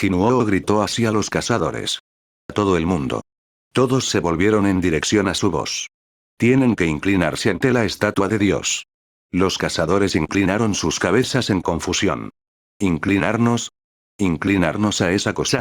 Jinuo gritó hacia los cazadores. A todo el mundo. Todos se volvieron en dirección a su voz. Tienen que inclinarse ante la estatua de Dios. Los cazadores inclinaron sus cabezas en confusión. ¿Inclinarnos? ¿Inclinarnos a esa cosa?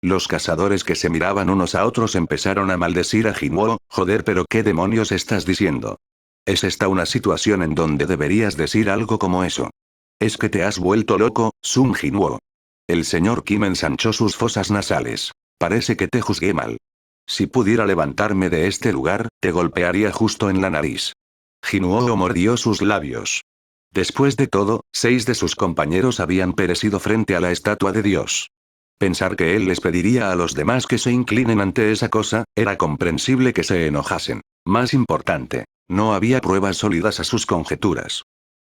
Los cazadores que se miraban unos a otros empezaron a maldecir a Jinuo. Joder, pero ¿qué demonios estás diciendo? ¿Es esta una situación en donde deberías decir algo como eso? ¿Es que te has vuelto loco, Sun Jinuo? El señor Kim ensanchó sus fosas nasales. Parece que te juzgué mal. Si pudiera levantarme de este lugar, te golpearía justo en la nariz. Jinuo mordió sus labios. Después de todo, 6 de sus compañeros habían perecido frente a la estatua de Dios. Pensar que él les pediría a los demás que se inclinen ante esa cosa, era comprensible que se enojasen. Más importante, no había pruebas sólidas a sus conjeturas.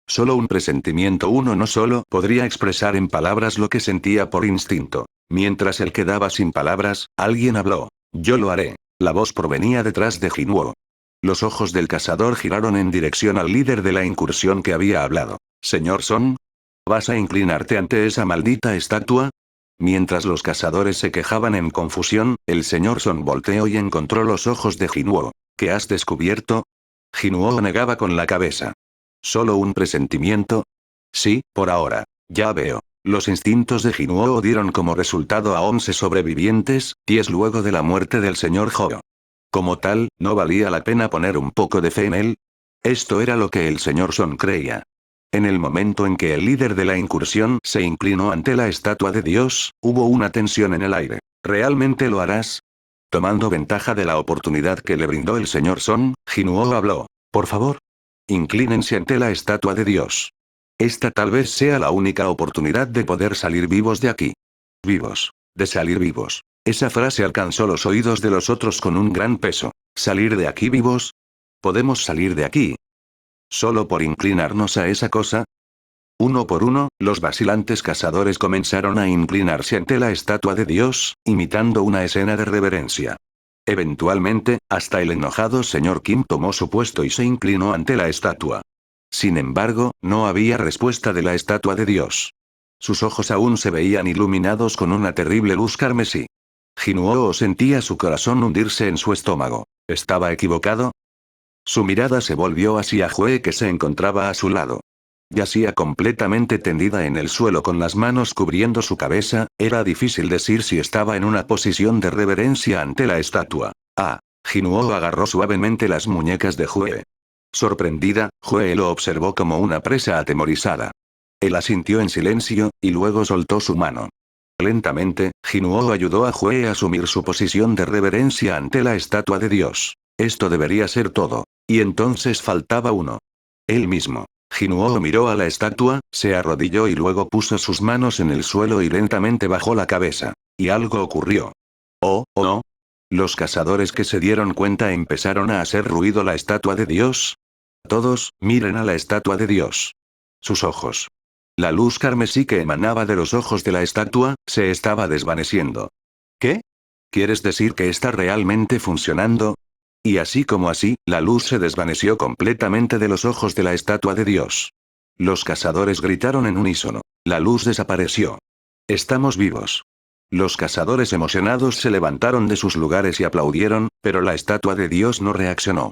Solo un presentimiento, uno no solo podría expresar en palabras lo que sentía por instinto. Mientras él quedaba sin palabras, alguien habló. Yo lo haré. La voz provenía detrás de Jinuo. Los ojos del cazador giraron en dirección al líder de la incursión que había hablado. Señor Son, ¿vas a inclinarte ante esa maldita estatua? Mientras los cazadores se quejaban en confusión, el señor Son volteó y encontró los ojos de Jinuo. ¿Qué has descubierto? Jinuo negaba con la cabeza. ¿Solo un presentimiento? Sí, por ahora. Ya veo. Los instintos de Jinuo dieron como resultado a 11 sobrevivientes, 10 luego de la muerte del señor Hou. Como tal, ¿no valía la pena poner un poco de fe en él? Esto era lo que el señor Son creía. En el momento en que el líder de la incursión se inclinó ante la estatua de Dios, hubo una tensión en el aire. ¿Realmente lo harás? Tomando ventaja de la oportunidad que le brindó el señor Son, Jinuo habló. Por favor. Inclínense ante la estatua de Dios. Esta tal vez sea la única oportunidad de poder salir vivos de aquí. Vivos. De salir vivos. Esa frase alcanzó los oídos de los otros con un gran peso. ¿Salir de aquí vivos? ¿Podemos salir de aquí? ¿Solo por inclinarnos a esa cosa? Uno por uno, los vacilantes cazadores comenzaron a inclinarse ante la estatua de Dios, imitando una escena de reverencia. Eventualmente, hasta el enojado señor Kim tomó su puesto y se inclinó ante la estatua. Sin embargo, no había respuesta de la estatua de Dios. Sus ojos aún se veían iluminados con una terrible luz carmesí. Jinuo sentía su corazón hundirse en su estómago. ¿Estaba equivocado? Su mirada se volvió hacia Hue, que se encontraba a su lado. Yacía completamente tendida en el suelo con las manos cubriendo su cabeza, era difícil decir si estaba en una posición de reverencia ante la estatua. Jinuo agarró suavemente las muñecas de Hue. Sorprendida, Hue lo observó como una presa atemorizada. Él asintió en silencio, y luego soltó su mano. Lentamente, Jinuo ayudó a Hue a asumir su posición de reverencia ante la estatua de Dios. Esto debería ser todo. Y entonces faltaba uno. Él mismo. Jinuo miró a la estatua, se arrodilló y luego puso sus manos en el suelo y lentamente bajó la cabeza. Y algo ocurrió. Oh, no. Los cazadores que se dieron cuenta empezaron a hacer ruido. La estatua de Dios. Todos, miren a la estatua de Dios. Sus ojos. La luz carmesí que emanaba de los ojos de la estatua, se estaba desvaneciendo. ¿Qué? ¿Quieres decir que está realmente funcionando? Y así como así, la luz se desvaneció completamente de los ojos de la estatua de Dios. Los cazadores gritaron en unísono. La luz desapareció. Estamos vivos. Los cazadores emocionados se levantaron de sus lugares y aplaudieron, pero la estatua de Dios no reaccionó.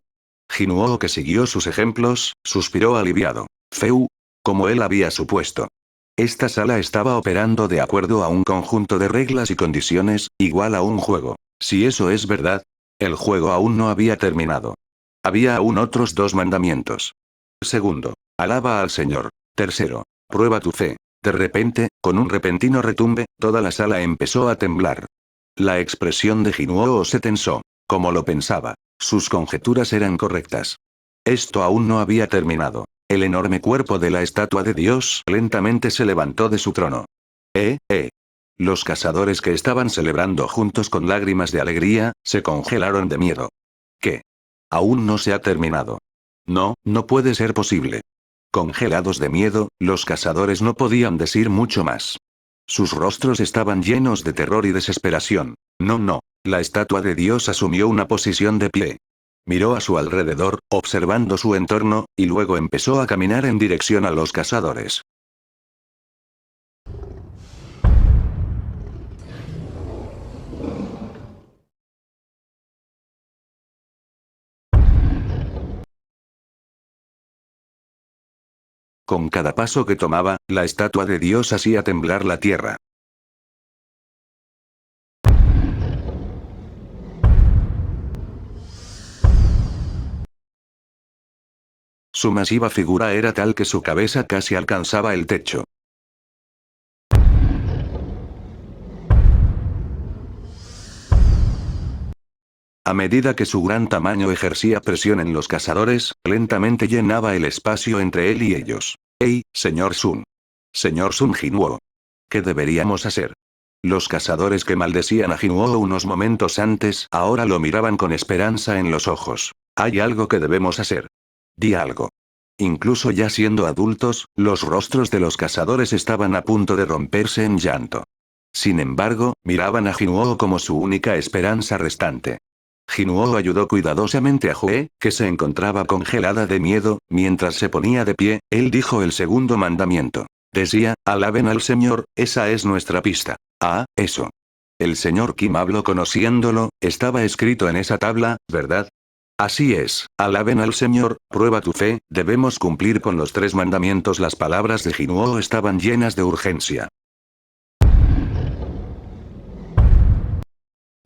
Jinuo, que siguió sus ejemplos, suspiró aliviado. Feu. Como él había supuesto. Esta sala estaba operando de acuerdo a un conjunto de reglas y condiciones, igual a un juego. Si eso es verdad, el juego aún no había terminado. Había aún otros 2 mandamientos. Segundo, alaba al Señor. Tercero, prueba tu fe. De repente, con un repentino retumbe, toda la sala empezó a temblar. La expresión de Jinuo se tensó. Como lo pensaba. Sus conjeturas eran correctas. Esto aún no había terminado. El enorme cuerpo de la estatua de Dios lentamente se levantó de su trono. Los cazadores que estaban celebrando juntos con lágrimas de alegría, se congelaron de miedo. ¿Qué? Aún no se ha terminado. No, no puede ser posible. Congelados de miedo, los cazadores no podían decir mucho más. Sus rostros estaban llenos de terror y desesperación. No. La estatua de Dios asumió una posición de pie. Miró a su alrededor, observando su entorno, y luego empezó a caminar en dirección a los cazadores. Con cada paso que tomaba, la estatua de Dios hacía temblar la tierra. Su masiva figura era tal que su cabeza casi alcanzaba el techo. A medida que su gran tamaño ejercía presión en los cazadores, lentamente llenaba el espacio entre él y ellos. ¡Ey, señor Sun! Señor Sun Jinwoo. ¿Qué deberíamos hacer? Los cazadores que maldecían a Jinwoo unos momentos antes ahora lo miraban con esperanza en los ojos. Hay algo que debemos hacer. Di algo. Incluso ya siendo adultos, los rostros de los cazadores estaban a punto de romperse en llanto. Sin embargo, miraban a Jinwoo como su única esperanza restante. Jinwoo ayudó cuidadosamente a Joe, que se encontraba congelada de miedo, mientras se ponía de pie, él dijo el segundo mandamiento. Decía, alaben al Señor, esa es nuestra pista. Ah, eso. El señor Kim habló conociéndolo, estaba escrito en esa tabla, ¿verdad? Así es, alaben al Señor, prueba tu fe, debemos cumplir con los 3 mandamientos. Las palabras de Jinwoo estaban llenas de urgencia.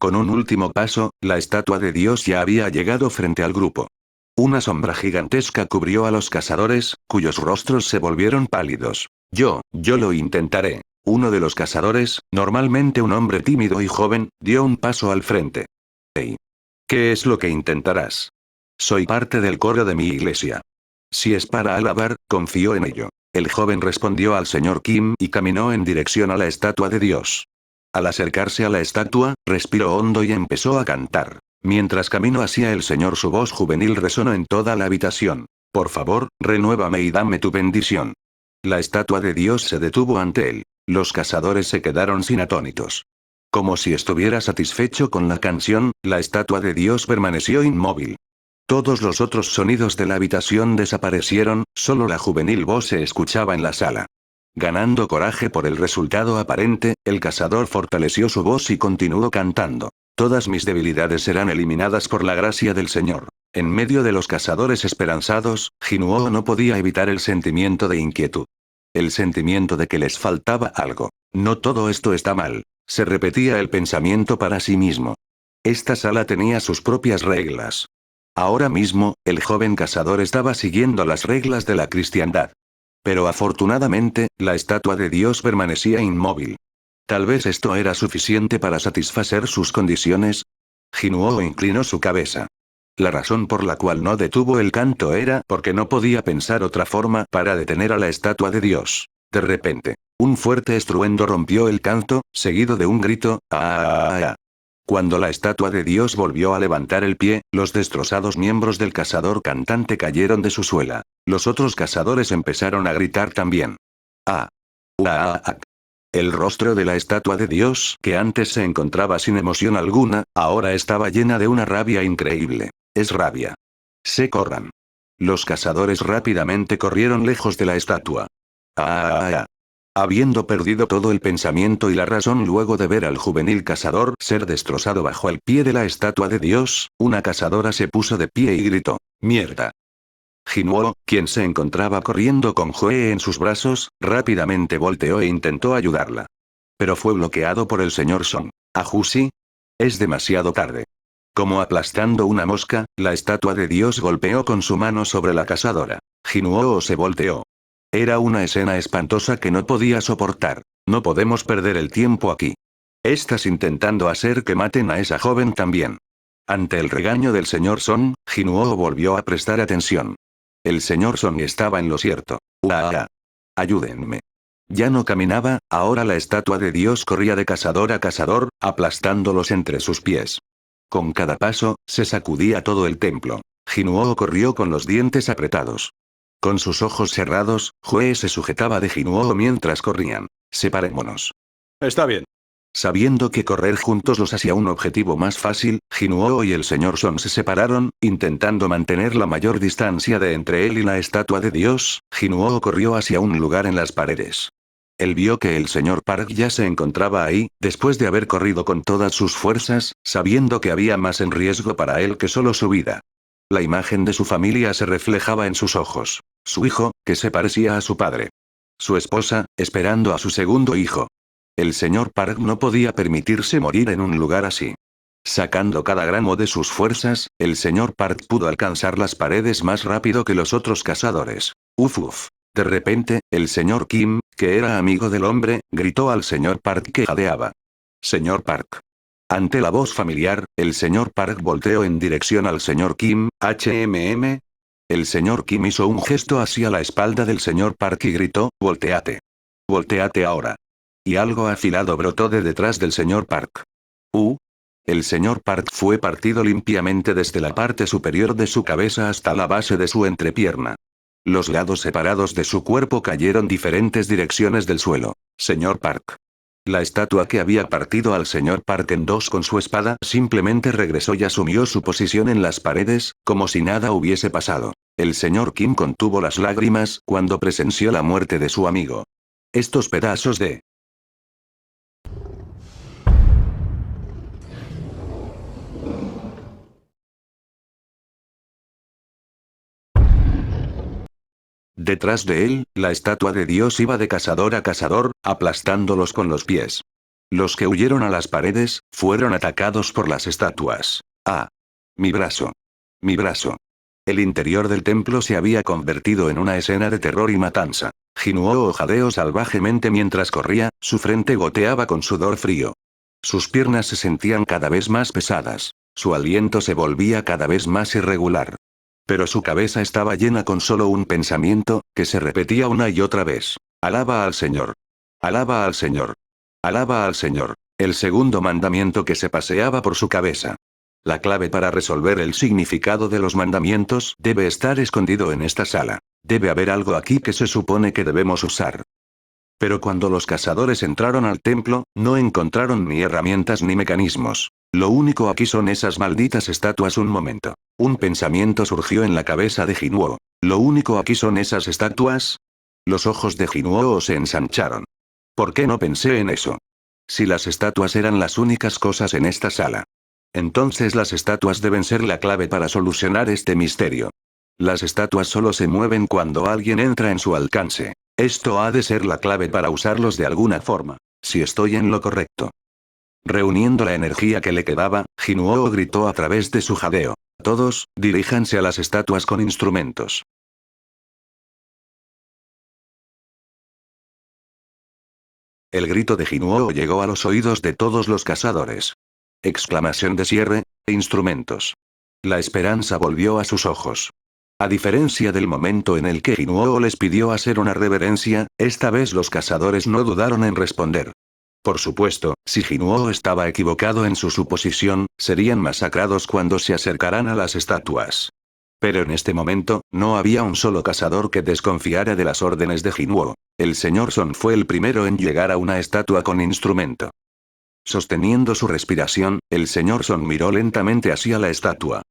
Con un último paso, la estatua de Dios ya había llegado frente al grupo. Una sombra gigantesca cubrió a los cazadores, cuyos rostros se volvieron pálidos. Yo lo intentaré. Uno de los cazadores, normalmente un hombre tímido y joven, dio un paso al frente. Hey. ¿Qué es lo que intentarás? Soy parte del coro de mi iglesia. Si es para alabar, confío en ello. El joven respondió al señor Kim y caminó en dirección a la estatua de Dios. Al acercarse a la estatua, respiró hondo y empezó a cantar. Mientras caminó hacia el Señor, su voz juvenil resonó en toda la habitación. Por favor, renuévame y dame tu bendición. La estatua de Dios se detuvo ante él. Los cazadores se quedaron sin atónitos. Como si estuviera satisfecho con la canción, la estatua de Dios permaneció inmóvil. Todos los otros sonidos de la habitación desaparecieron, solo la juvenil voz se escuchaba en la sala. Ganando coraje por el resultado aparente, el cazador fortaleció su voz y continuó cantando. Todas mis debilidades serán eliminadas por la gracia del Señor. En medio de los cazadores esperanzados, Jinwoo no podía evitar el sentimiento de inquietud. El sentimiento de que les faltaba algo. No todo esto está mal. Se repetía el pensamiento para sí mismo. Esta sala tenía sus propias reglas. Ahora mismo, el joven cazador estaba siguiendo las reglas de la cristiandad. Pero afortunadamente, la estatua de Dios permanecía inmóvil. Tal vez esto era suficiente para satisfacer sus condiciones. Jinwoo inclinó su cabeza. La razón por la cual no detuvo el canto era porque no podía pensar otra forma para detener a la estatua de Dios. De repente, un fuerte estruendo rompió el canto, seguido de un grito, ¡ah! Cuando la estatua de Dios volvió a levantar el pie, los destrozados miembros del cazador cantante cayeron de su suela. Los otros cazadores empezaron a gritar también. ¡Ah! ¡Ah! ¡Ah! El rostro de la estatua de Dios, que antes se encontraba sin emoción alguna, ahora estaba llena de una rabia increíble. Es rabia. Se corran. Los cazadores rápidamente corrieron lejos de la estatua. ¡Ah! Habiendo perdido todo el pensamiento y la razón luego de ver al juvenil cazador ser destrozado bajo el pie de la estatua de Dios, una cazadora se puso de pie y gritó, ¡mierda! Jinwoo, quien se encontraba corriendo con Joe en sus brazos, rápidamente volteó e intentó ayudarla. Pero fue bloqueado por el señor Song. ¿Ajusi? Es demasiado tarde. Como aplastando una mosca, la estatua de Dios golpeó con su mano sobre la cazadora. Jinwoo se volteó. Era una escena espantosa que no podía soportar. No podemos perder el tiempo aquí. Estás intentando hacer que maten a esa joven también. Ante el regaño del señor Son, Jinwoo volvió a prestar atención. El señor Son estaba en lo cierto. ¡Uah! Ayúdenme. Ya no caminaba, ahora la estatua de Dios corría de cazador a cazador, aplastándolos entre sus pies. Con cada paso, se sacudía todo el templo. Jinwoo corrió con los dientes apretados. Con sus ojos cerrados, Joe se sujetaba de Jinwoo mientras corrían. Separémonos. Está bien. Sabiendo que correr juntos los hacía un objetivo más fácil, Jinwoo y el señor Son se separaron, intentando mantener la mayor distancia de entre él y la estatua de Dios. Jinwoo corrió hacia un lugar en las paredes. Él vio que el señor Park ya se encontraba ahí, después de haber corrido con todas sus fuerzas, sabiendo que había más en riesgo para él que solo su vida. La imagen de su familia se reflejaba en sus ojos. Su hijo, que se parecía a su padre. Su esposa, esperando a su segundo hijo. El señor Park no podía permitirse morir en un lugar así. Sacando cada gramo de sus fuerzas, el señor Park pudo alcanzar las paredes más rápido que los otros cazadores. Uf uf. De repente, el señor Kim, que era amigo del hombre, gritó al señor Park que jadeaba. Señor Park. Ante la voz familiar, el señor Park volteó en dirección al señor Kim, HMM. El señor Kim hizo un gesto hacia la espalda del señor Park y gritó, volteate. Volteate ahora. Y algo afilado brotó de detrás del señor Park. El señor Park fue partido limpiamente desde la parte superior de su cabeza hasta la base de su entrepierna. Los lados separados de su cuerpo cayeron diferentes direcciones del suelo. Señor Park. La estatua que había partido al señor Park en dos con su espada simplemente regresó y asumió su posición en las paredes, como si nada hubiese pasado. El señor Kim contuvo las lágrimas cuando presenció la muerte de su amigo. Estos pedazos de... Detrás de él, la estatua de Dios iba de cazador a cazador, aplastándolos con los pies. Los que huyeron a las paredes, fueron atacados por las estatuas. ¡Ah! Mi brazo. Mi brazo. El interior del templo se había convertido en una escena de terror y matanza. Jinuo jadeó salvajemente mientras corría, su frente goteaba con sudor frío. Sus piernas se sentían cada vez más pesadas. Su aliento se volvía cada vez más irregular. Pero su cabeza estaba llena con solo un pensamiento, que se repetía una y otra vez. Alaba al Señor. Alaba al Señor. Alaba al Señor. El segundo mandamiento que se paseaba por su cabeza. La clave para resolver el significado de los mandamientos debe estar escondido en esta sala. Debe haber algo aquí que se supone que debemos usar. Pero cuando los cazadores entraron al templo, no encontraron ni herramientas ni mecanismos. Lo único aquí son esas malditas estatuas. Un momento. Un pensamiento surgió en la cabeza de Jinuo. ¿Lo único aquí son esas estatuas? Los ojos de Jinuo se ensancharon. ¿Por qué no pensé en eso? Si las estatuas eran las únicas cosas en esta sala. Entonces las estatuas deben ser la clave para solucionar este misterio. Las estatuas solo se mueven cuando alguien entra en su alcance. Esto ha de ser la clave para usarlos de alguna forma. Si estoy en lo correcto. Reuniendo la energía que le quedaba, Jinuo gritó a través de su jadeo. Todos, diríjanse a las estatuas con instrumentos. El grito de Jinuo llegó a los oídos de todos los cazadores. Exclamación de cierre, instrumentos. La esperanza volvió a sus ojos. A diferencia del momento en el que Jinuo les pidió hacer una reverencia, esta vez los cazadores no dudaron en responder. Por supuesto, si Jinuo estaba equivocado en su suposición, serían masacrados cuando se acercaran a las estatuas. Pero en este momento, no había un solo cazador que desconfiara de las órdenes de Jinuo. El señor Son fue el primero en llegar a una estatua con instrumento. Sosteniendo su respiración, el señor Son miró lentamente hacia la estatua.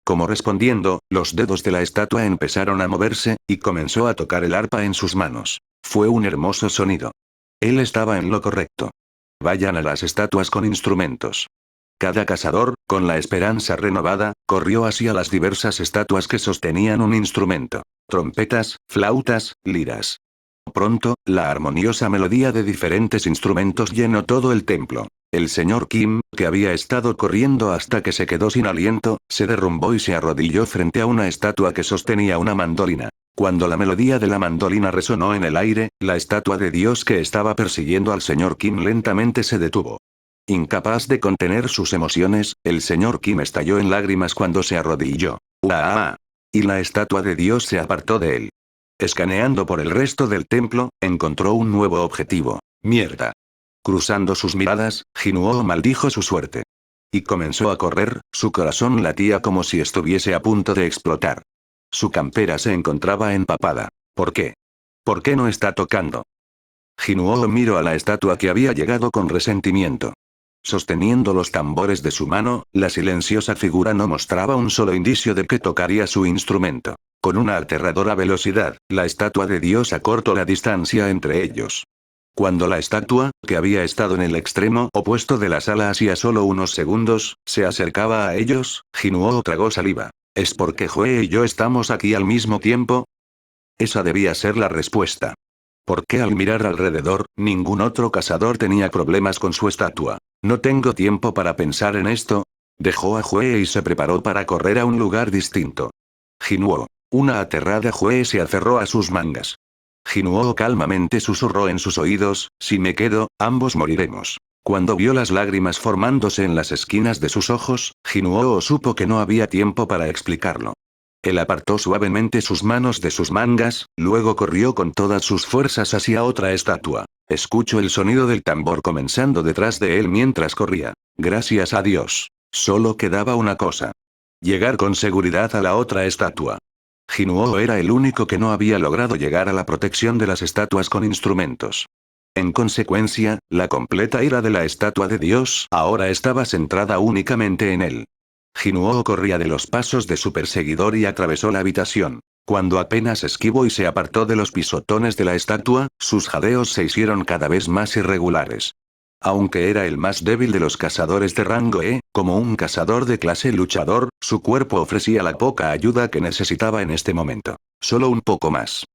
Como respondiendo, los dedos de la estatua empezaron a moverse, y comenzó a tocar el arpa en sus manos. Fue un hermoso sonido. Él estaba en lo correcto. Vayan a las estatuas con instrumentos. Cada cazador, con la esperanza renovada, corrió hacia las diversas estatuas que sostenían un instrumento. Trompetas, flautas, liras. Pronto, la armoniosa melodía de diferentes instrumentos llenó todo el templo. El señor Kim, que había estado corriendo hasta que se quedó sin aliento, se derrumbó y se arrodilló frente a una estatua que sostenía una mandolina. Cuando la melodía de la mandolina resonó en el aire, la estatua de Dios que estaba persiguiendo al señor Kim lentamente se detuvo. Incapaz de contener sus emociones, el señor Kim estalló en lágrimas cuando se arrodilló. ¡Uah! Y la estatua de Dios se apartó de él. Escaneando por el resto del templo, encontró un nuevo objetivo. ¡Mierda! Cruzando sus miradas, Jinuo maldijo su suerte. Y comenzó a correr, su corazón latía como si estuviese a punto de explotar. Su campera se encontraba empapada. ¿Por qué? ¿Por qué no está tocando? Jinuo miró a la estatua que había llegado con resentimiento. Sosteniendo los tambores de su mano, la silenciosa figura no mostraba un solo indicio de que tocaría su instrumento. Con una aterradora velocidad, la estatua de Dios acortó la distancia entre ellos. Cuando la estatua, que había estado en el extremo opuesto de la sala hacía solo unos segundos, se acercaba a ellos, Jinuo tragó saliva. ¿Es porque Joe y yo estamos aquí al mismo tiempo? Esa debía ser la respuesta. ¿Por qué al mirar alrededor, ningún otro cazador tenía problemas con su estatua? No tengo tiempo para pensar en esto. Dejó a Hue y se preparó para correr a un lugar distinto. Jinwoo. Una aterrada Hue se aferró a sus mangas. Jinwoo calmamente susurró en sus oídos, si me quedo, ambos moriremos. Cuando vio las lágrimas formándose en las esquinas de sus ojos, Jinwoo supo que no había tiempo para explicarlo. Él apartó suavemente sus manos de sus mangas, luego corrió con todas sus fuerzas hacia otra estatua. Escucho el sonido del tambor comenzando detrás de él mientras corría. Gracias a Dios. Solo quedaba una cosa. Llegar con seguridad a la otra estatua. Jinwoo era el único que no había logrado llegar a la protección de las estatuas con instrumentos. En consecuencia, la completa ira de la estatua de Dios ahora estaba centrada únicamente en él. Jinwoo corría de los pasos de su perseguidor y atravesó la habitación. Cuando apenas esquivó y se apartó de los pisotones de la estatua, sus jadeos se hicieron cada vez más irregulares. Aunque era el más débil de los cazadores de rango E, como un cazador de clase luchador, su cuerpo ofrecía la poca ayuda que necesitaba en este momento. Solo un poco más.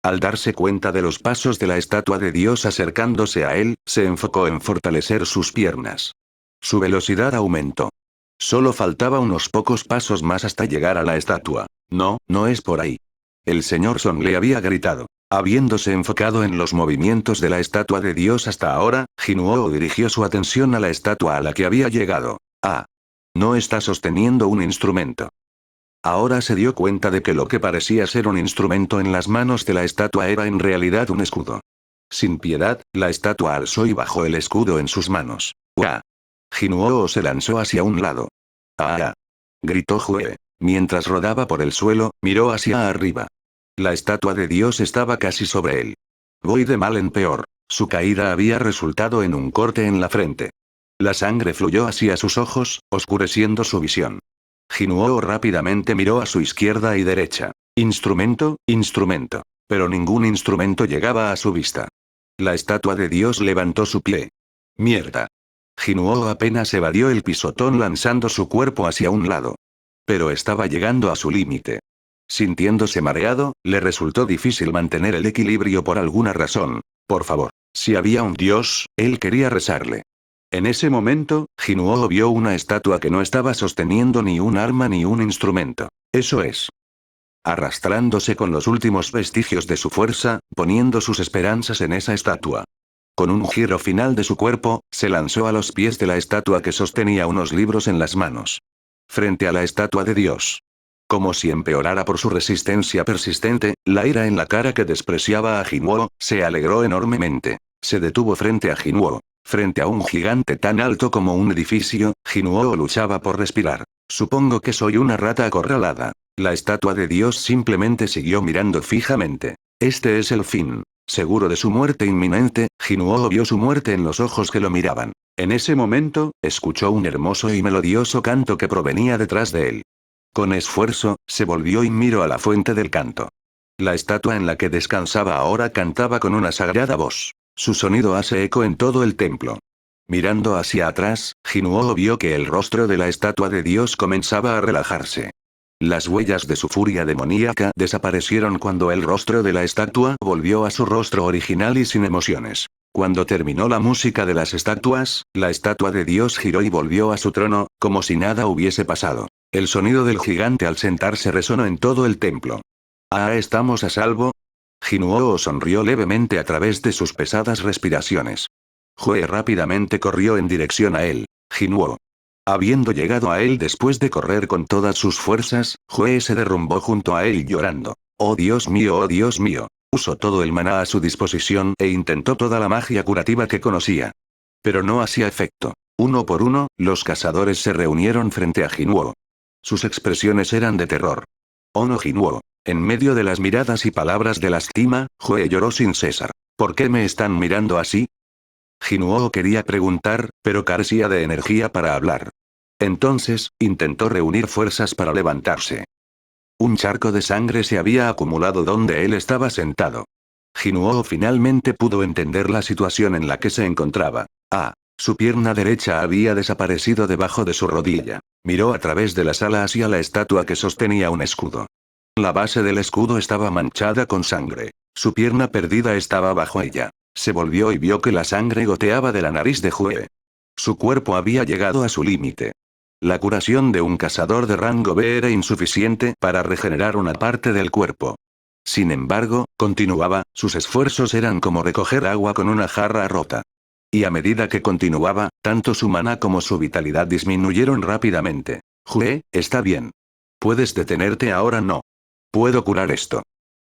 Al darse cuenta de los pasos de la estatua de Dios acercándose a él, se enfocó en fortalecer sus piernas. Su velocidad aumentó. Solo faltaba unos pocos pasos más hasta llegar a la estatua. No, no es por ahí. El señor Son le había gritado. Habiéndose enfocado en los movimientos de la estatua de Dios hasta ahora, Jinwoo dirigió su atención a la estatua a la que había llegado. Ah. No está sosteniendo un instrumento. Ahora se dio cuenta de que lo que parecía ser un instrumento en las manos de la estatua era en realidad un escudo. Sin piedad, la estatua alzó y bajó el escudo en sus manos. ¡Uah! Jinwoo se lanzó hacia un lado. ¡Ah! Gritó Hue. Mientras rodaba por el suelo, miró hacia arriba. La estatua de Dios estaba casi sobre él. Voy de mal en peor. Su caída había resultado en un corte en la frente. La sangre fluyó hacia sus ojos, oscureciendo su visión. Jinwoo rápidamente miró a su izquierda y derecha. Instrumento, instrumento. Pero ningún instrumento llegaba a su vista. La estatua de Dios levantó su pie. ¡Mierda! Jinwoo apenas evadió el pisotón lanzando su cuerpo hacia un lado. Pero estaba llegando a su límite. Sintiéndose mareado, le resultó difícil mantener el equilibrio por alguna razón. Por favor, si había un dios, él quería rezarle. En ese momento, Jinwoo vio una estatua que no estaba sosteniendo ni un arma ni un instrumento. Eso es. Arrastrándose con los últimos vestigios de su fuerza, poniendo sus esperanzas en esa estatua. Con un giro final de su cuerpo, se lanzó a los pies de la estatua que sostenía unos libros en las manos. Frente a la estatua de Dios. Como si empeorara por su resistencia persistente, la ira en la cara que despreciaba a Jinwoo, se alegró enormemente. Se detuvo frente a Jinwoo. Frente a un gigante tan alto como un edificio, Jinwoo luchaba por respirar. Supongo que soy una rata acorralada. La estatua de Dios simplemente siguió mirando fijamente. Este es el fin. Seguro de su muerte inminente, Jinwoo vio su muerte en los ojos que lo miraban. En ese momento, escuchó un hermoso y melodioso canto que provenía detrás de él. Con esfuerzo, se volvió y miró a la fuente del canto. La estatua en la que descansaba ahora cantaba con una sagrada voz. Su sonido hace eco en todo el templo. Mirando hacia atrás, Jinwoo vio que el rostro de la estatua de Dios comenzaba a relajarse. Las huellas de su furia demoníaca desaparecieron cuando el rostro de la estatua volvió a su rostro original y sin emociones. Cuando terminó la música de las estatuas, la estatua de Dios giró y volvió a su trono, como si nada hubiese pasado. El sonido del gigante al sentarse resonó en todo el templo. ¿Ah, estamos a salvo? Jinwoo sonrió levemente a través de sus pesadas respiraciones. Hue rápidamente corrió en dirección a él. Jinwoo. Habiendo llegado a él después de correr con todas sus fuerzas, Hue se derrumbó junto a él llorando. ¡Oh Dios mío, oh Dios mío! Usó todo el maná a su disposición e intentó toda la magia curativa que conocía. Pero no hacía efecto. Uno por uno, los cazadores se reunieron frente a Jinwoo. Sus expresiones eran de terror. Oh no, Jinwoo. En medio de las miradas y palabras de lastima, Hue lloró sin cesar. ¿Por qué me están mirando así? Jinwoo quería preguntar, pero carecía de energía para hablar. Entonces, intentó reunir fuerzas para levantarse. Un charco de sangre se había acumulado donde él estaba sentado. Jinwoo finalmente pudo entender la situación en la que se encontraba. Ah, su pierna derecha había desaparecido debajo de su rodilla. Miró a través de la sala hacia la estatua que sostenía un escudo. La base del escudo estaba manchada con sangre. Su pierna perdida estaba bajo ella. Se volvió y vio que la sangre goteaba de la nariz de Hue. Su cuerpo había llegado a su límite. La curación de un cazador de rango B era insuficiente para regenerar una parte del cuerpo. Sin embargo, continuaba, sus esfuerzos eran como recoger agua con una jarra rota. Y a medida que continuaba, tanto su maná como su vitalidad disminuyeron rápidamente. Hue, está bien. Puedes detenerte ahora, no. Puedo curar esto.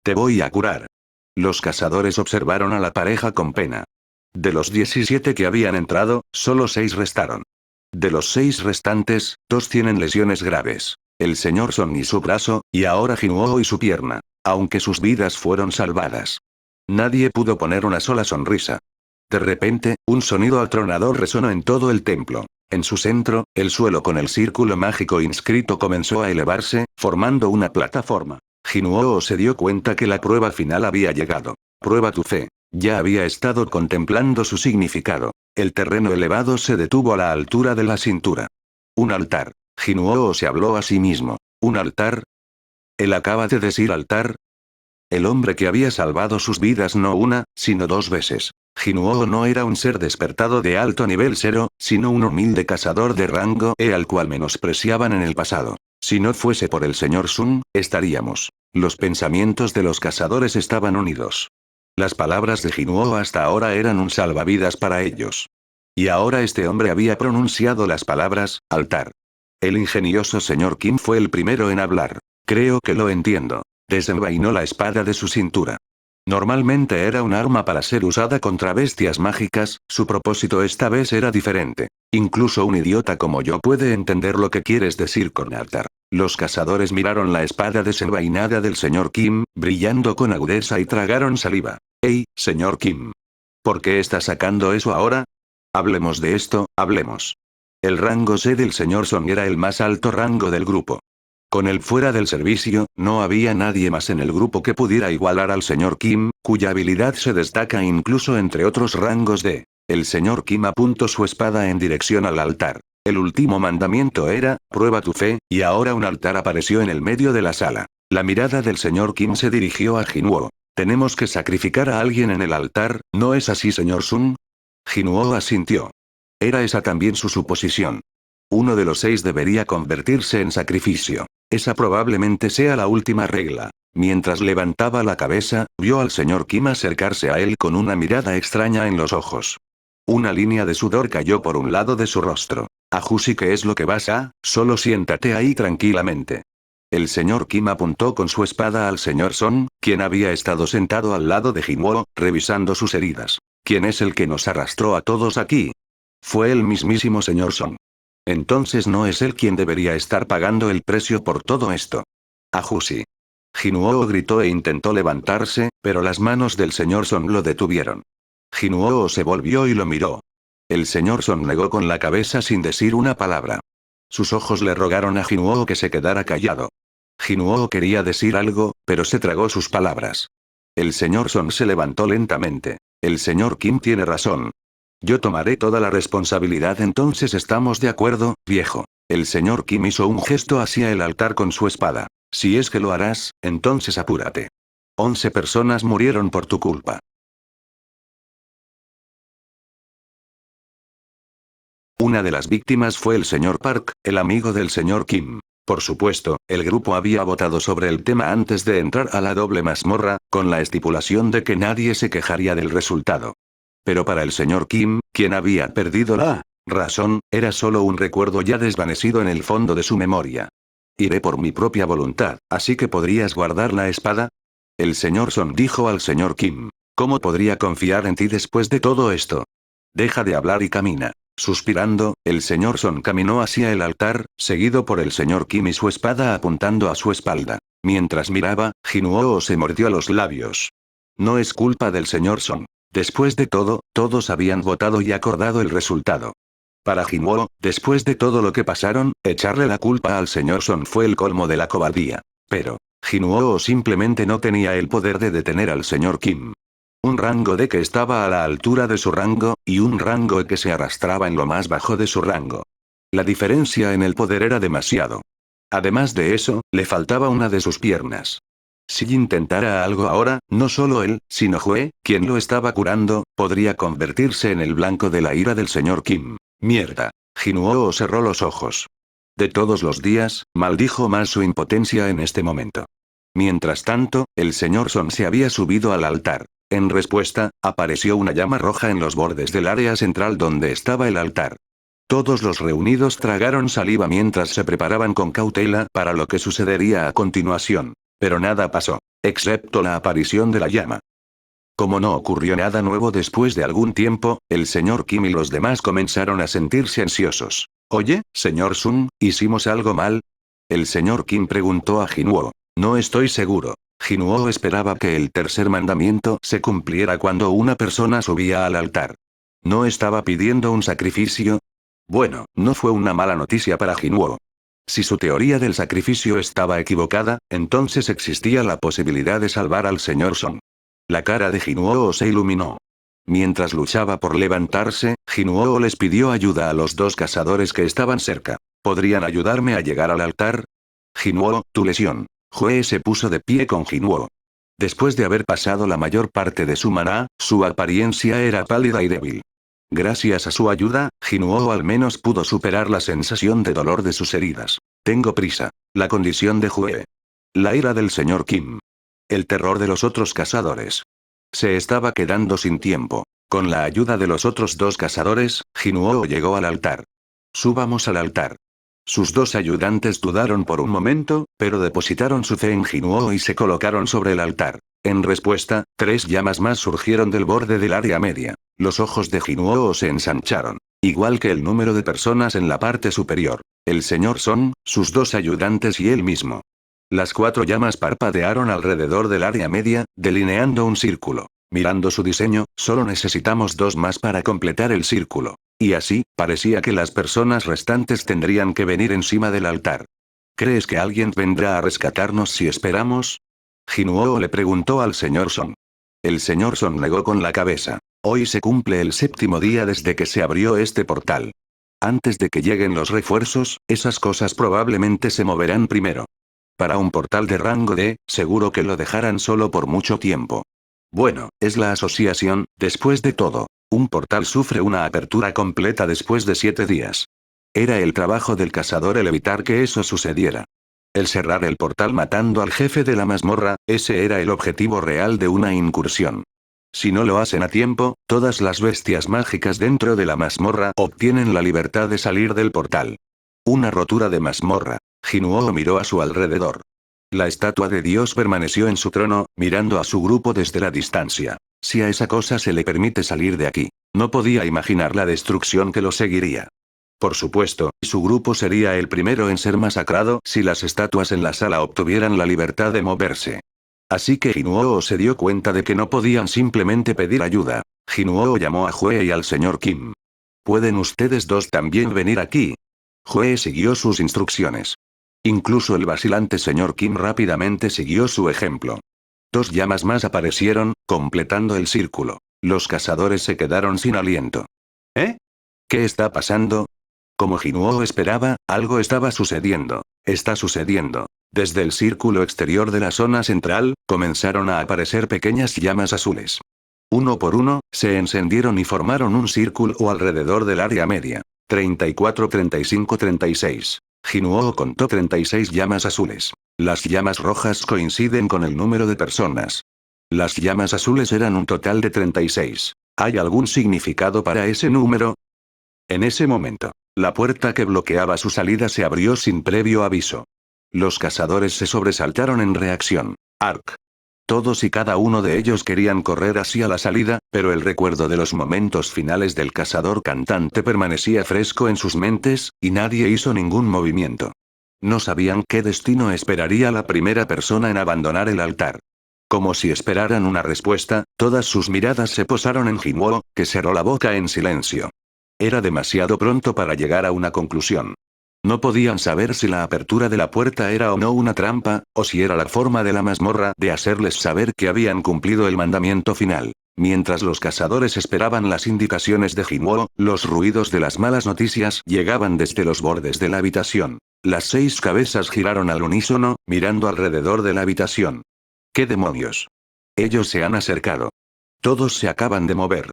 Te voy a curar. Los cazadores observaron a la pareja con pena. De los 17 que habían entrado, solo 6 restaron. De los 6 restantes, 2 tienen lesiones graves. El señor Son y su brazo, y ahora Jinuo y su pierna. Aunque sus vidas fueron salvadas. Nadie pudo poner una sola sonrisa. De repente, un sonido atronador resonó en todo el templo. En su centro, el suelo con el círculo mágico inscrito comenzó a elevarse, formando una plataforma. Jinuo se dio cuenta que la prueba final había llegado. Prueba tu fe. Ya había estado contemplando su significado. El terreno elevado se detuvo a la altura de la cintura. Un altar. Jinuo se habló a sí mismo. ¿Un altar? ¿Él acaba de decir altar? El hombre que había salvado sus vidas no una, sino 2 veces. Jinuo no era un ser despertado de alto nivel 0, sino un humilde cazador de rango E al cual menospreciaban en el pasado. Si no fuese por el señor Sun, estaríamos. Los pensamientos de los cazadores estaban unidos. Las palabras de Jinuo hasta ahora eran un salvavidas para ellos. Y ahora este hombre había pronunciado las palabras, altar. El ingenioso señor Kim fue el primero en hablar. Creo que lo entiendo. Desenvainó la espada de su cintura. Normalmente era un arma para ser usada contra bestias mágicas, su propósito esta vez era diferente. Incluso un idiota como yo puede entender lo que quieres decir con altar. Los cazadores miraron la espada desenvainada del señor Kim, brillando con agudeza y tragaron saliva. «Hey, señor Kim. ¿Por qué está sacando eso ahora? Hablemos de esto, hablemos». El rango C del señor Song era el más alto rango del grupo. Con él fuera del servicio, no había nadie más en el grupo que pudiera igualar al señor Kim, cuya habilidad se destaca incluso entre otros rangos de. El señor Kim apuntó su espada en dirección al altar. El último mandamiento era, prueba tu fe, y ahora un altar apareció en el medio de la sala. La mirada del señor Kim se dirigió a Jinuo. Tenemos que sacrificar a alguien en el altar, ¿no es así, señor Sun? Jinuo asintió. Era esa también su suposición. Uno de los 6 debería convertirse en sacrificio. Esa probablemente sea la última regla. Mientras levantaba la cabeza, vio al señor Kim acercarse a él con una mirada extraña en los ojos. Una línea de sudor cayó por un lado de su rostro. Ajusi, ¿qué es lo que vas a? Solo siéntate ahí tranquilamente. El señor Kim apuntó con su espada al señor Son, quien había estado sentado al lado de Jinuo, revisando sus heridas. ¿Quién es el que nos arrastró a todos aquí? Fue el mismísimo señor Son. Entonces no es él quien debería estar pagando el precio por todo esto. Ajusi. Jinuo gritó e intentó levantarse, pero las manos del señor Son lo detuvieron. Jinuo se volvió y lo miró. El señor Son negó con la cabeza sin decir una palabra. Sus ojos le rogaron a Jinuo que se quedara callado. Jinuo quería decir algo, pero se tragó sus palabras. El señor Son se levantó lentamente. El señor Kim tiene razón. Yo tomaré toda la responsabilidad, entonces estamos de acuerdo, viejo. El señor Kim hizo un gesto hacia el altar con su espada. Si es que lo harás, entonces apúrate. 11 personas murieron por tu culpa. Una de las víctimas fue el señor Park, el amigo del señor Kim. Por supuesto, el grupo había votado sobre el tema antes de entrar a la doble mazmorra, con la estipulación de que nadie se quejaría del resultado. Pero para el señor Kim, quien había perdido la razón, era solo un recuerdo ya desvanecido en el fondo de su memoria. Iré por mi propia voluntad, así que podrías guardar la espada. El señor Son dijo al señor Kim. ¿Cómo podría confiar en ti después de todo esto? Deja de hablar y camina. Suspirando, el señor Son caminó hacia el altar, seguido por el señor Kim y su espada apuntando a su espalda. Mientras miraba, Jinuo se mordió los labios. No es culpa del señor Son. Después de todo, todos habían votado y acordado el resultado. Para Jinuo, después de todo lo que pasaron, echarle la culpa al señor Son fue el colmo de la cobardía. Pero, Jinuo simplemente no tenía el poder de detener al señor Kim. Un rango D que estaba a la altura de su rango, y un rango E que se arrastraba en lo más bajo de su rango. La diferencia en el poder era demasiado. Además de eso, le faltaba una de sus piernas. Si intentara algo ahora, no solo él, sino Hue, quien lo estaba curando, podría convertirse en el blanco de la ira del señor Kim. Mierda. Jinuo cerró los ojos. De todos los días, maldijo más su impotencia en este momento. Mientras tanto, el señor Son se había subido al altar. En respuesta, apareció una llama roja en los bordes del área central donde estaba el altar. Todos los reunidos tragaron saliva mientras se preparaban con cautela para lo que sucedería a continuación. Pero nada pasó, excepto la aparición de la llama. Como no ocurrió nada nuevo después de algún tiempo, el señor Kim y los demás comenzaron a sentirse ansiosos. Oye, señor Sun, ¿hicimos algo mal? El señor Kim preguntó a Jinuo. No estoy seguro. Jinuo esperaba que el tercer mandamiento se cumpliera cuando una persona subía al altar. ¿No estaba pidiendo un sacrificio? Bueno, no fue una mala noticia para Jinuo. Si su teoría del sacrificio estaba equivocada, entonces existía la posibilidad de salvar al señor Song. La cara de Jinuo se iluminó. Mientras luchaba por levantarse, Jinuo les pidió ayuda a los dos cazadores que estaban cerca. ¿Podrían ayudarme a llegar al altar? Jinuo, tu lesión. Hue se puso de pie con Jinuo. Después de haber pasado la mayor parte de su maná, su apariencia era pálida y débil. Gracias a su ayuda, Jinuo al menos pudo superar la sensación de dolor de sus heridas. Tengo prisa. La condición de Hue. La ira del señor Kim. El terror de los otros cazadores. Se estaba quedando sin tiempo. Con la ayuda de los otros dos cazadores, Jinuo llegó al altar. Subamos al altar. Sus dos ayudantes dudaron por un momento, pero depositaron su fe en Jinuo y se colocaron sobre el altar. En respuesta, 3 llamas más surgieron del borde del área media. Los ojos de Jinuo se ensancharon. Igual que el número de personas en la parte superior. El señor Son, sus dos ayudantes y él mismo. Las 4 llamas parpadearon alrededor del área media, delineando un círculo. Mirando su diseño, solo necesitamos 2 más para completar el círculo. Y así, parecía que las personas restantes tendrían que venir encima del altar. ¿Crees que alguien vendrá a rescatarnos si esperamos? Jinuo le preguntó al señor Son. El señor Son negó con la cabeza. Hoy se cumple el 7º día desde que se abrió este portal. Antes de que lleguen los refuerzos, esas cosas probablemente se moverán primero. Para un portal de rango D, seguro que lo dejarán solo por mucho tiempo. Bueno, es la asociación, después de todo. Un portal sufre una apertura completa después de 7 días. Era el trabajo del cazador el evitar que eso sucediera. El cerrar el portal matando al jefe de la mazmorra, ese era el objetivo real de una incursión. Si no lo hacen a tiempo, todas las bestias mágicas dentro de la mazmorra obtienen la libertad de salir del portal. Una rotura de mazmorra. Jinuo miró a su alrededor. La estatua de Dios permaneció en su trono, mirando a su grupo desde la distancia. Si a esa cosa se le permite salir de aquí, no podía imaginar la destrucción que lo seguiría. Por supuesto, su grupo sería el primero en ser masacrado si las estatuas en la sala obtuvieran la libertad de moverse. Así que Jinuo se dio cuenta de que no podían simplemente pedir ayuda. Jinuo llamó a Hue y al señor Kim. ¿Pueden ustedes dos también venir aquí? Hue siguió sus instrucciones. Incluso el vacilante señor Kim rápidamente siguió su ejemplo. 2 llamas más aparecieron, completando el círculo. Los cazadores se quedaron sin aliento. ¿Eh? ¿Qué está pasando? Como Jinuo esperaba, algo estaba sucediendo. Está sucediendo. Desde el círculo exterior de la zona central, comenzaron a aparecer pequeñas llamas azules. Uno por uno, se encendieron y formaron un círculo alrededor del área media. 34, 35, 36. Jinuo contó 36 llamas azules. Las llamas rojas coinciden con el número de personas. Las llamas azules eran un total de 36. ¿Hay algún significado para ese número? En ese momento, la puerta que bloqueaba su salida se abrió sin previo aviso. Los cazadores se sobresaltaron en reacción. Ark. Todos y cada uno de ellos querían correr hacia la salida, pero el recuerdo de los momentos finales del cazador cantante permanecía fresco en sus mentes, y nadie hizo ningún movimiento. No sabían qué destino esperaría la primera persona en abandonar el altar. Como si esperaran una respuesta, todas sus miradas se posaron en Jinuo, que cerró la boca en silencio. Era demasiado pronto para llegar a una conclusión. No podían saber si la apertura de la puerta era o no una trampa, o si era la forma de la mazmorra de hacerles saber que habían cumplido el mandamiento final. Mientras los cazadores esperaban las indicaciones de Jinuo, los ruidos de las malas noticias llegaban desde los bordes de la habitación. Las 6 cabezas giraron al unísono, mirando alrededor de la habitación. ¿Qué demonios? Ellos se han acercado. Todos se acaban de mover.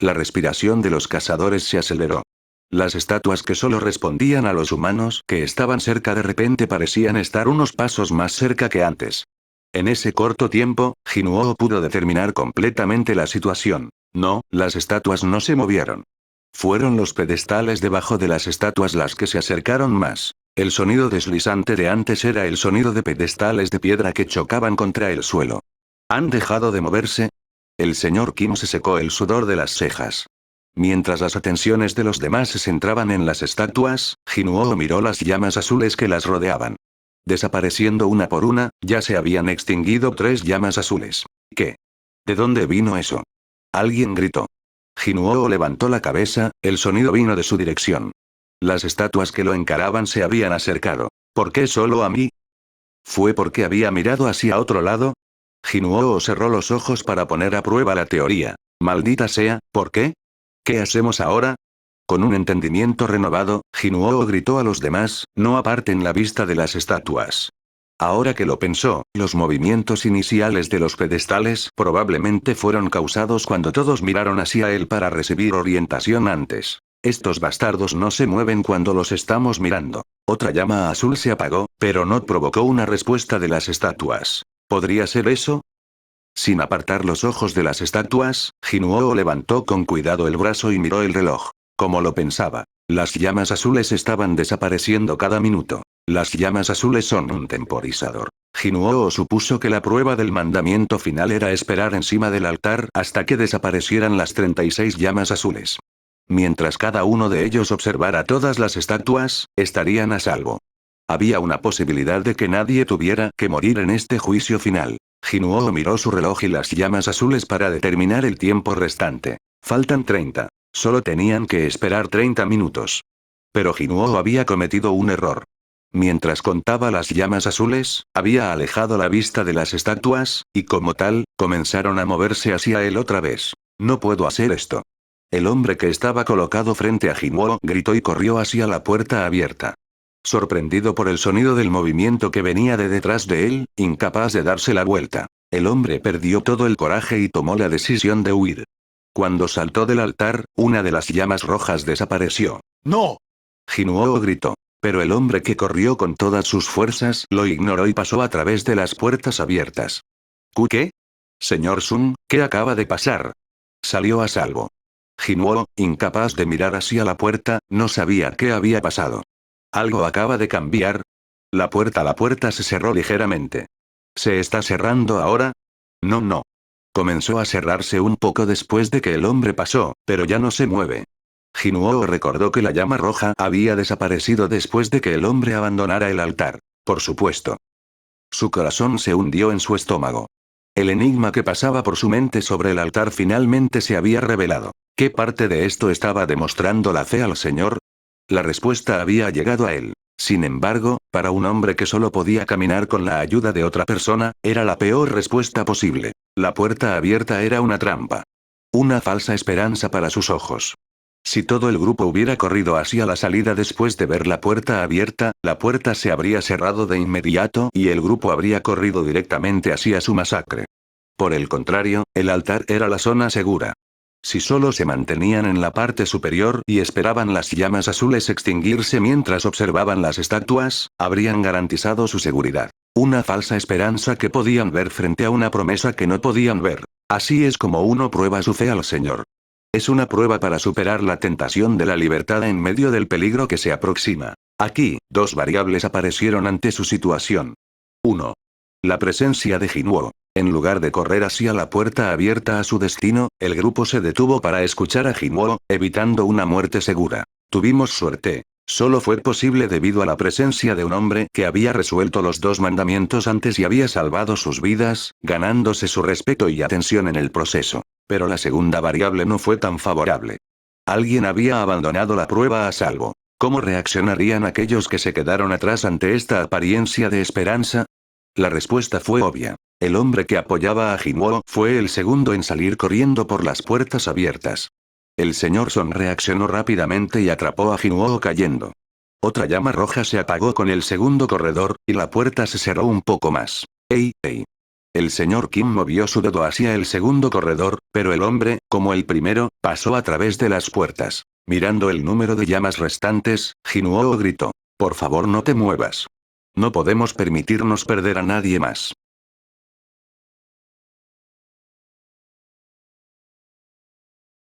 La respiración de los cazadores se aceleró. Las estatuas que solo respondían a los humanos que estaban cerca de repente parecían estar unos pasos más cerca que antes. En ese corto tiempo, Jinuo pudo determinar completamente la situación. No, las estatuas no se movieron. Fueron los pedestales debajo de las estatuas las que se acercaron más. El sonido deslizante de antes era el sonido de pedestales de piedra que chocaban contra el suelo. ¿Han dejado de moverse? El señor Kim se secó el sudor de las cejas. Mientras las atenciones de los demás se centraban en las estatuas, Jinuo miró las llamas azules que las rodeaban. Desapareciendo una por una, ya se habían extinguido 3 llamas azules. ¿Qué? ¿De dónde vino eso? Alguien gritó. Jinuo levantó la cabeza, el sonido vino de su dirección. Las estatuas que lo encaraban se habían acercado. ¿Por qué solo a mí? ¿Fue porque había mirado hacia otro lado? Jinuo cerró los ojos para poner a prueba la teoría. Maldita sea, ¿por qué? ¿Qué hacemos ahora? Con un entendimiento renovado, Jinuo gritó a los demás, no aparten la vista de las estatuas. Ahora que lo pensó, los movimientos iniciales de los pedestales probablemente fueron causados cuando todos miraron hacia él para recibir orientación antes. Estos bastardos no se mueven cuando los estamos mirando. Otra llama azul se apagó, pero no provocó una respuesta de las estatuas. ¿Podría ser eso? Sin apartar los ojos de las estatuas, Jinuo levantó con cuidado el brazo y miró el reloj. Como lo pensaba, las llamas azules estaban desapareciendo cada minuto. Las llamas azules son un temporizador. Jinuo supuso que la prueba del mandamiento final era esperar encima del altar hasta que desaparecieran las 36 llamas azules. Mientras cada uno de ellos observara todas las estatuas, estarían a salvo. Había una posibilidad de que nadie tuviera que morir en este juicio final. Jinuo miró su reloj y las llamas azules para determinar el tiempo restante. Faltan 30. Solo tenían que esperar 30 minutos. Pero Jinuo había cometido un error. Mientras contaba las llamas azules, había alejado la vista de las estatuas, y como tal, comenzaron a moverse hacia él otra vez. No puedo hacer esto. El hombre que estaba colocado frente a Jinuo gritó y corrió hacia la puerta abierta. Sorprendido por el sonido del movimiento que venía de detrás de él, incapaz de darse la vuelta, el hombre perdió todo el coraje y tomó la decisión de huir. Cuando saltó del altar, una de las llamas rojas desapareció. ¡No! Jinuo gritó. Pero el hombre que corrió con todas sus fuerzas lo ignoró y pasó a través de las puertas abiertas. ¿Qué? Señor Sun, ¿qué acaba de pasar? Salió a salvo. Jinuo, incapaz de mirar hacia la puerta, no sabía qué había pasado. ¿Algo acaba de cambiar? La puerta se cerró ligeramente. ¿Se está cerrando ahora? No. Comenzó a cerrarse un poco después de que el hombre pasó, pero ya no se mueve. Jinuo recordó que la llama roja había desaparecido después de que el hombre abandonara el altar. Por supuesto. Su corazón se hundió en su estómago. El enigma que pasaba por su mente sobre el altar finalmente se había revelado. ¿Qué parte de esto estaba demostrando la fe al Señor? La respuesta había llegado a él. Sin embargo, para un hombre que solo podía caminar con la ayuda de otra persona, era la peor respuesta posible. La puerta abierta era una trampa. Una falsa esperanza para sus ojos. Si todo el grupo hubiera corrido hacia la salida después de ver la puerta abierta, la puerta se habría cerrado de inmediato y el grupo habría corrido directamente hacia su masacre. Por el contrario, el altar era la zona segura. Si solo se mantenían en la parte superior y esperaban las llamas azules extinguirse mientras observaban las estatuas, habrían garantizado su seguridad. Una falsa esperanza que podían ver frente a una promesa que no podían ver. Así es como uno prueba su fe al Señor. Es una prueba para superar la tentación de la libertad en medio del peligro que se aproxima. Aquí, 2 variables aparecieron ante su situación. 1. La presencia de Jinuo. En lugar de correr hacia la puerta abierta a su destino, el grupo se detuvo para escuchar a Jinuo, evitando una muerte segura. Tuvimos suerte. Solo fue posible debido a la presencia de un hombre que había resuelto los 2 mandamientos antes y había salvado sus vidas, ganándose su respeto y atención en el proceso. Pero la segunda variable no fue tan favorable. Alguien había abandonado la prueba a salvo. ¿Cómo reaccionarían aquellos que se quedaron atrás ante esta apariencia de esperanza? La respuesta fue obvia. El hombre que apoyaba a Jinuo fue el segundo en salir corriendo por las puertas abiertas. El señor Son reaccionó rápidamente y atrapó a Jinuo cayendo. Otra llama roja se apagó con el segundo corredor, y la puerta se cerró un poco más. ¡Ey, ey! El señor Kim movió su dedo hacia el segundo corredor, pero el hombre, como el primero, pasó a través de las puertas. Mirando el número de llamas restantes, Jinuo gritó. Por favor no te muevas. No podemos permitirnos perder a nadie más.